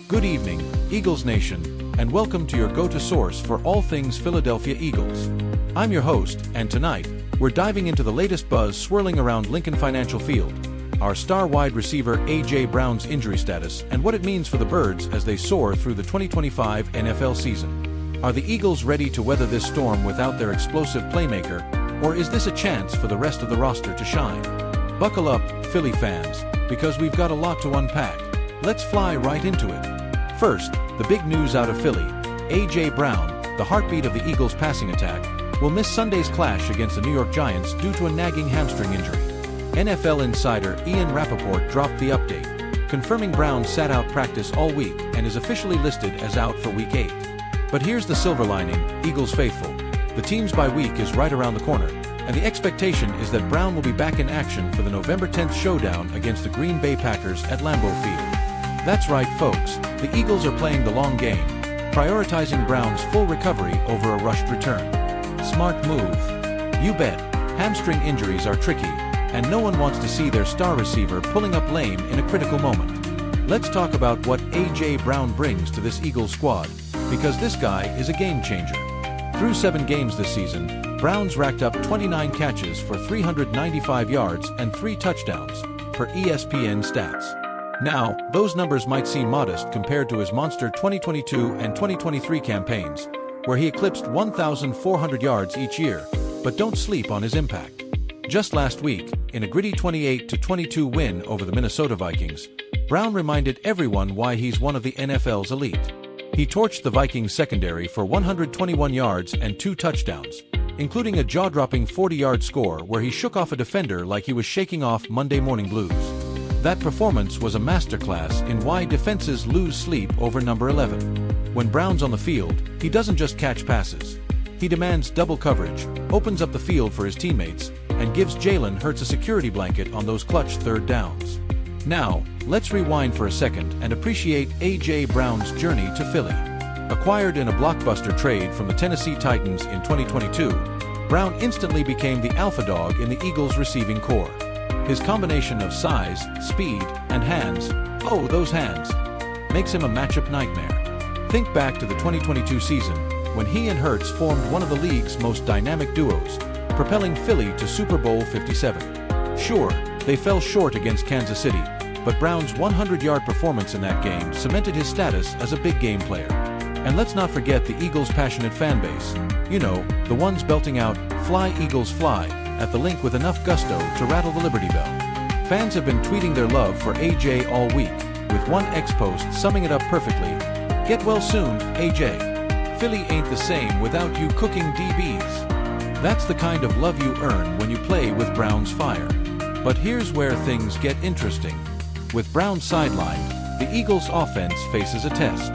Good evening, Eagles Nation, and welcome to your go-to source for all things Philadelphia Eagles. I'm your host, and tonight, we're diving into the latest buzz swirling around Lincoln Financial Field, our star wide receiver AJBrown's injury status, and what it means for the Birds as they soar through the 2025 NFL season. Are the Eagles ready to weather this storm without their explosive playmaker, or is this a chance for the rest of the roster to shine? Buckle up, Philly fans, because we've got a lot to unpack. Let's fly right into it. First, the big news out of Philly. AJBrown, the heartbeat of the Eagles' passing attack, will miss Sunday's clash against the New York Giants due to a nagging hamstring injury. NFL insider Ian Rappaport dropped the update, confirming Brown sat out practice all week and is officially listed as out for Week 8. But here's the silver lining, Eagles faithful. The team's bye week is right around the corner, and the expectation is that Brown will be back in action for the November 10th showdown against the Green Bay Packers at Lambeau Field. That's right, folks, the Eagles are playing the long game, prioritizing Brown's full recovery over a rushed return. Smart move. You bet, hamstring injuries are tricky, and no one wants to see their star receiver pulling up lame in a critical moment. Let's talk about what AJBrown brings to this Eagles squad, because this guy is a game changer. Through 7 games this season, Brown's racked up 29 catches for 395 yards and 3 touchdowns, per ESPN stats. Now, those numbers might seem modest compared to his monster 2022 and 2023 campaigns, where he eclipsed 1,400 yards each year, but don't sleep on his impact. Just last week, in a gritty 28-22 win over the Minnesota Vikings, Brown reminded everyone why he's one of the NFL's elite. He torched the Vikings secondary for 121 yards and 2 touchdowns, including a jaw-dropping 40-yard score where he shook off a defender like he was shaking off Monday morning blues. That performance was a masterclass in why defenses lose sleep over number 11. When Brown's on the field, he doesn't just catch passes. He demands double coverage, opens up the field for his teammates, and gives Jalen Hurts a security blanket on those clutch third downs. Now, let's rewind for a second and appreciate AJBrown's journey to Philly. Acquired in a blockbuster trade from the Tennessee Titans in 2022, Brown instantly became the alpha dog in the Eagles' receiving corps. His combination of size, speed, and hands, oh those hands, makes him a matchup nightmare. Think back to the 2022 season, when he and Hurts formed one of the league's most dynamic duos, propelling Philly to Super Bowl 57. Sure, they fell short against Kansas City, but Brown's 100-yard performance in that game cemented his status as a big game player. And let's not forget the Eagles' passionate fan base. You know, the ones belting out, "Fly Eagles Fly," at the link with enough gusto to rattle the Liberty Bell. Fans have been tweeting their love for AJ all week, with one ex-post summing it up perfectly. "Get well soon, AJ. Philly ain't the same without you cooking DBs." That's the kind of love you earn when you play with Brown's fire. But here's where things get interesting. With Brown sidelined, the Eagles' offense faces a test.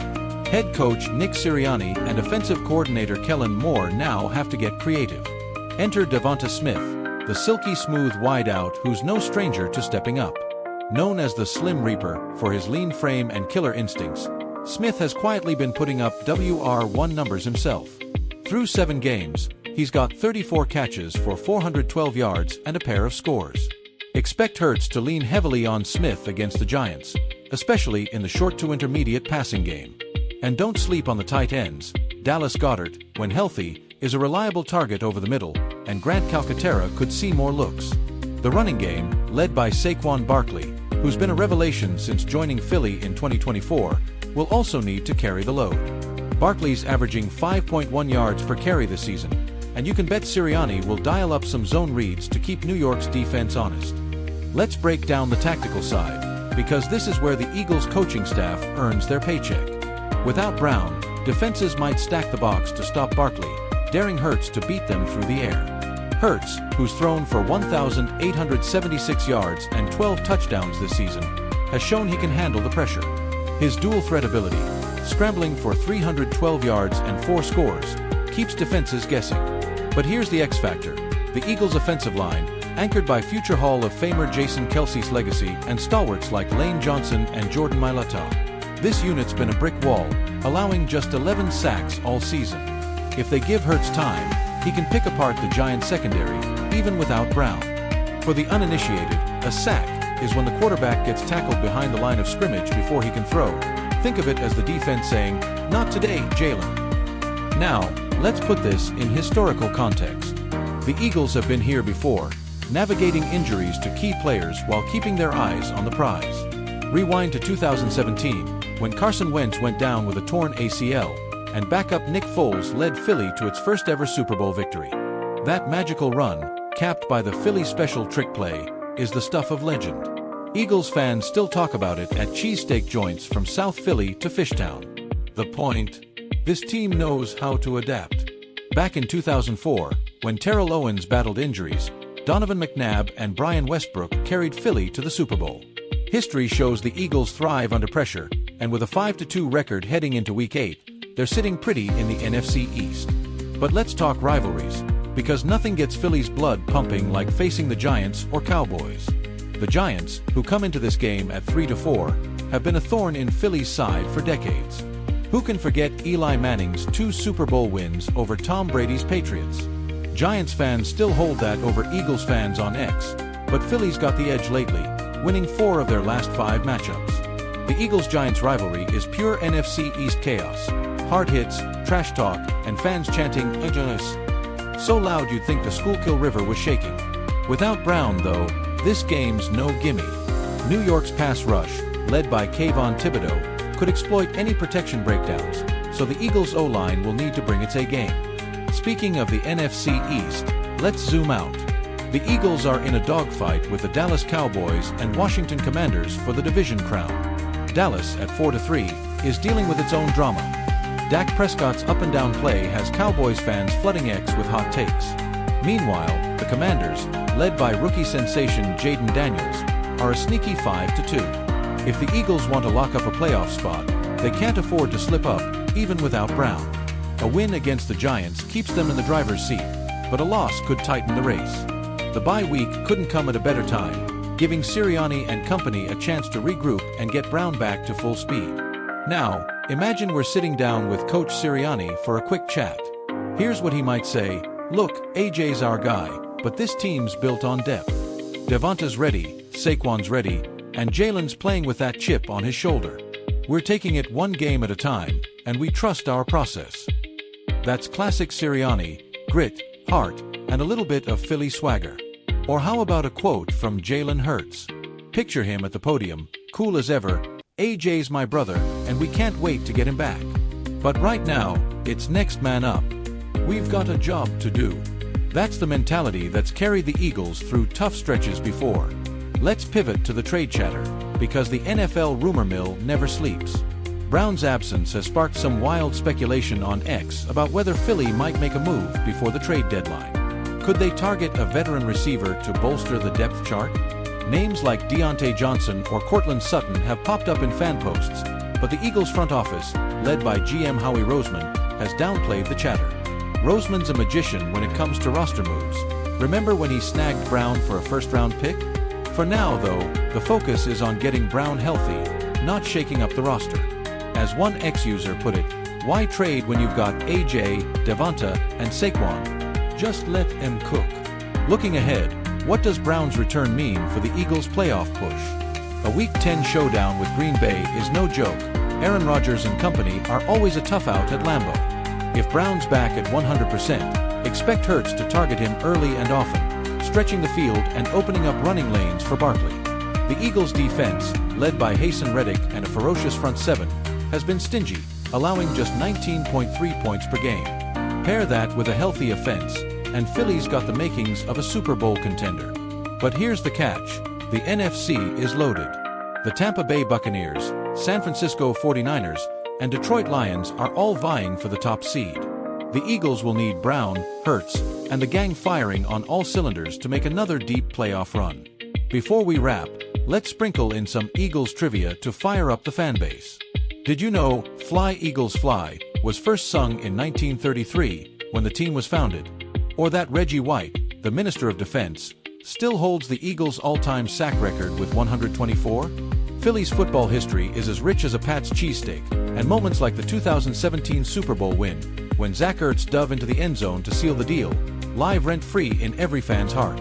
Head coach Nick Sirianni and offensive coordinator Kellen Moore now have to get creative. Enter Devonta Smith, the silky smooth wideout who's no stranger to stepping up. Known as the Slim Reaper for his lean frame and killer instincts, Smith has quietly been putting up WR1 numbers himself. Through 7 games, he's got 34 catches for 412 yards and a pair of scores. Expect Hurts to lean heavily on Smith against the Giants, especially in the short to intermediate passing game. And don't sleep on the tight ends. Dallas Goedert, when healthy, is a reliable target over the middle, and Grant Calcaterra could see more looks. The running game, led by Saquon Barkley, who's been a revelation since joining Philly in 2024, will also need to carry the load. Barkley's averaging 5.1 yards per carry this season, and you can bet Sirianni will dial up some zone reads to keep New York's defense honest. Let's break down the tactical side, because this is where the Eagles' coaching staff earns their paycheck. Without Brown, defenses might stack the box to stop Barkley, daring Hurts to beat them through the air. Hurts, who's thrown for 1,876 yards and 12 touchdowns this season, has shown he can handle the pressure. His dual threat ability, scrambling for 312 yards and 4 scores, keeps defenses guessing. But here's the X factor: the Eagles' offensive line, anchored by future Hall of Famer Jason Kelce's legacy and stalwarts like Lane Johnson and Jordan Mailata. This unit's been a brick wall, allowing just 11 sacks all season. If they give Hurts time, he can pick apart the Giants' secondary, even without Brown. For the uninitiated, a sack is when the quarterback gets tackled behind the line of scrimmage before he can throw, Think of it as the defense saying, "Not today, Jalen." Now, let's put this in historical context. The Eagles have been here before, navigating injuries to key players while keeping their eyes on the prize. Rewind to 2017, when Carson Wentz went down with a torn ACL, and backup Nick Foles led Philly to its first-ever Super Bowl victory. That magical run, capped by the Philly special trick play, is the stuff of legend. Eagles fans still talk about it at cheesesteak joints from South Philly to Fishtown. The point? This team knows how to adapt. Back in 2004, when Terrell Owens battled injuries, Donovan McNabb and Brian Westbrook carried Philly to the Super Bowl. History shows the Eagles thrive under pressure, and with a 5-2 record heading into Week 8, they're sitting pretty in the NFC East. But let's talk rivalries, because nothing gets Philly's blood pumping like facing the Giants or Cowboys. The Giants, who come into this game at 3-4, have been a thorn in Philly's side for decades. Who can forget Eli Manning's 2 Super Bowl wins over Tom Brady's Patriots? Giants fans still hold that over Eagles fans on X, but Philly's got the edge lately, winning 4 of their last 5 matchups. The Eagles-Giants rivalry is pure NFC East chaos. Hard hits, trash talk, and fans chanting, "Angeles," so loud you'd think the Schuylkill River was shaking. Without Brown, though, this game's no gimme. New York's pass rush, led by Kayvon Thibodeau, could exploit any protection breakdowns, so the Eagles' O-line will need to bring its A-game. Speaking of the NFC East, let's zoom out. The Eagles are in a dogfight with the Dallas Cowboys and Washington Commanders for the division crown. Dallas, at 4-3, is dealing with its own drama. Dak Prescott's up-and-down play has Cowboys fans flooding X with hot takes. Meanwhile, the Commanders, led by rookie sensation Jaden Daniels, are a sneaky 5-2. If the Eagles want to lock up a playoff spot, they can't afford to slip up, even without Brown. A win against the Giants keeps them in the driver's seat, but a loss could tighten the race. The bye week couldn't come at a better time, giving Sirianni and company a chance to regroup and get Brown back to full speed. Now, imagine we're sitting down with Coach Sirianni for a quick chat. Here's what he might say: "Look, AJ's our guy, but this team's built on depth. Devonta's ready, Saquon's ready, and Jalen's playing with that chip on his shoulder. We're taking it one game at a time, and we trust our process." That's classic Sirianni, grit, heart, and a little bit of Philly swagger. Or how about a quote from Jalen Hurts? Picture him at the podium, cool as ever: "AJ's my brother, and we can't wait to get him back. But right now, it's next man up. We've got a job to do." That's the mentality that's carried the Eagles through tough stretches before. Let's pivot to the trade chatter, because the NFL rumor mill never sleeps. Brown's absence has sparked some wild speculation on X about whether Philly might make a move before the trade deadline. Could they target a veteran receiver to bolster the depth chart? Names like Deontay Johnson or Cortland Sutton have popped up in fan posts, but the Eagles front office, led by GM Howie Roseman, has downplayed the chatter. Roseman's a magician when it comes to roster moves. Remember when he snagged Brown for a first-round pick? For now, though, the focus is on getting Brown healthy, not shaking up the roster. As one X-user put it, why trade when you've got AJ, Devonta, and Saquon? Just let them cook. Looking ahead, what does Brown's return mean for the Eagles' playoff push? A Week 10 showdown with Green Bay is no joke. Aaron Rodgers and company are always a tough out at Lambeau. If Brown's back at 100%, expect Hurts to target him early and often, stretching the field and opening up running lanes for Barkley. The Eagles' defense, led by Haason Reddick and a ferocious front seven, has been stingy, allowing just 19.3 points per game. Pair that with a healthy offense, and Philly's got the makings of a Super Bowl contender. But here's the catch: the NFC is loaded. The Tampa Bay Buccaneers, San Francisco 49ers, and Detroit Lions are all vying for the top seed. The Eagles will need Brown, Hurts, and the gang firing on all cylinders to make another deep playoff run. Before we wrap, let's sprinkle in some Eagles trivia to fire up the fan base. Did you know "Fly Eagles Fly" was first sung in 1933 when the team was founded? Or that Reggie White, the Minister of Defense, still holds the Eagles' all-time sack record with 124? Philly's football history is as rich as a Pat's cheesesteak, and moments like the 2017 Super Bowl win, when Zach Ertz dove into the end zone to seal the deal, live rent-free in every fan's heart.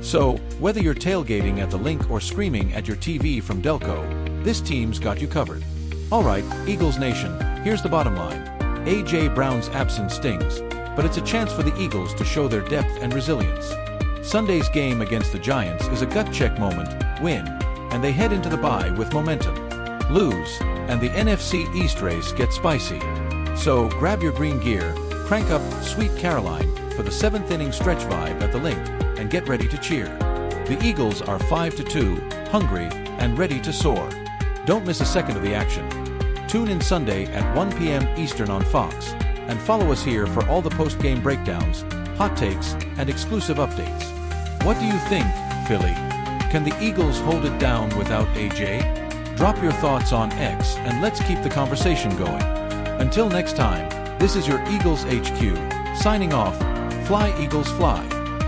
So, whether you're tailgating at the Link or screaming at your TV from Delco, this team's got you covered. Alright, Eagles Nation, here's the bottom line. AJBrown's absence stings, but it's a chance for the Eagles to show their depth and resilience. Sunday's game against the Giants is a gut-check moment, win, and they head into the bye with momentum. Lose, and the NFC East race gets spicy. So grab your green gear, crank up Sweet Caroline for the 7th inning stretch vibe at the Link, and get ready to cheer. The Eagles are 5-2, hungry, and ready to soar. Don't miss a second of the action. Tune in Sunday at 1 p.m. Eastern on Fox, and follow us here for all the post-game breakdowns, hot takes, and exclusive updates. What do you think, Philly? Can the Eagles hold it down without AJ? Drop your thoughts on X and let's keep the conversation going. Until next time, this is your Eagles HQ, signing off. Fly Eagles fly.